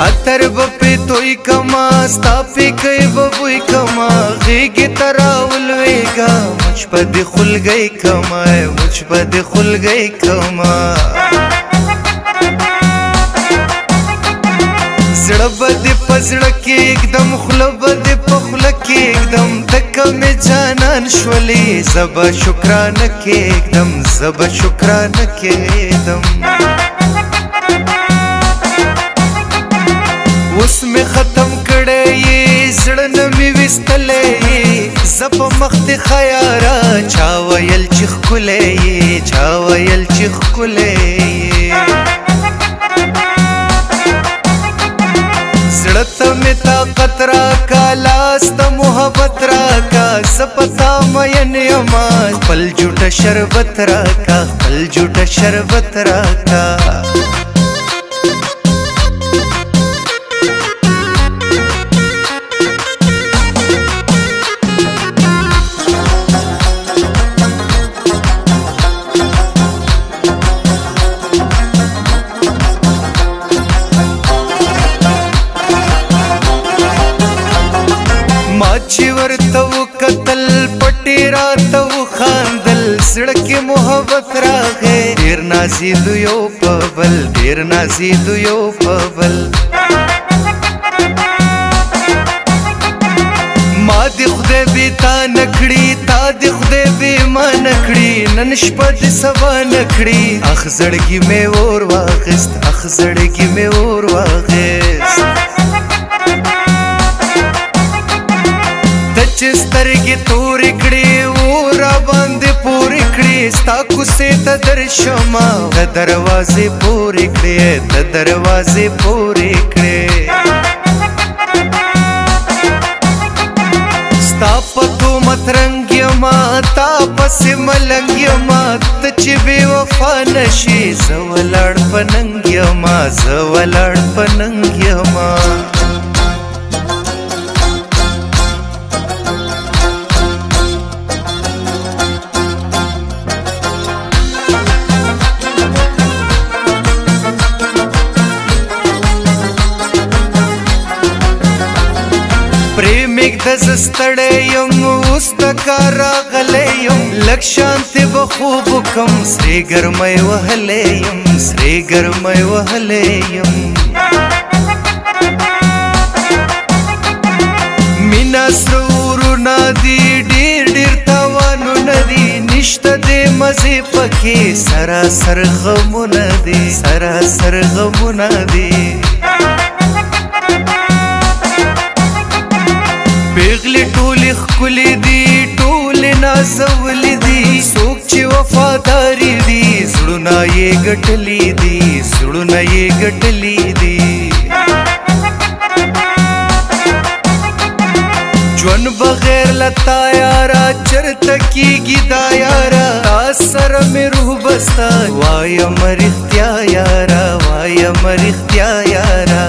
اتر بپی توی کما ستاپی کئی ببوی کما غیگی تراول ویگا مجھ پا دی خل گئی کما مجھ پا دی خل گئی کما زړه بدی پزړه کې एकदम خوله بدی په خوله کې एकदम دکه مې جانان شولې زبا شکرانه کې एकदम زبا شکرانه کې एकदम اوس مې ختم کړی زړه نه مې وستلی زه په مخ دې خیاره چا ویل چې ښکلی چا ویل چې ښکلی زړه ته مې طاقت راکا لاس ته محبت راکا زه په تا مین یما خپل جوټه شربت راکا خپل جوټه شربت راکا چې ورته وکتل پټې راته وخاندل زړه کې محبت راغی ډېر نازېدو یو په بل ډېر نازېدو یو په بل ما دې خدای بې تا نه کړي تا دې خدای بې ما نه کړي نن شپه دې سبا نه کړي اخ زړګي مې اور واخیست اخ زړګي مې اور واخیست چې سترګې تورې کړې و را باندې پورې کړې ستا کوڅې ته درشمه د دروازې پورې کړې د دروازې پورې کړې ستا په تهمت رنګ یما تا پسې ملنګ یما ته چې بې وفا نشې زه ولاړ په ننګ یما زه ولاړ په ننګ یما پریمک د زستړی یم اوس د کار راغلی یم لږ شانتې به خوب وکم سرې ګرمی وهلی یم سرې ګرمی وهلی یم مینا سره ورونه دي ډېر ډېر تاوانونه دي نشته دې مزې پکې سراسر غمونه دي سراسر غمونه دي پیغلی ټولې ښکلې دي ټولې نازولې دي څوک چې وفاداري دي زړونه یې ګټلي دي زړونه یې ګټلي دي ژوند بغیر له تا یاره چرته کېږي دا یاره تا سره مې روح بسته وایم رښتیا یاره وایم رښتیا یاره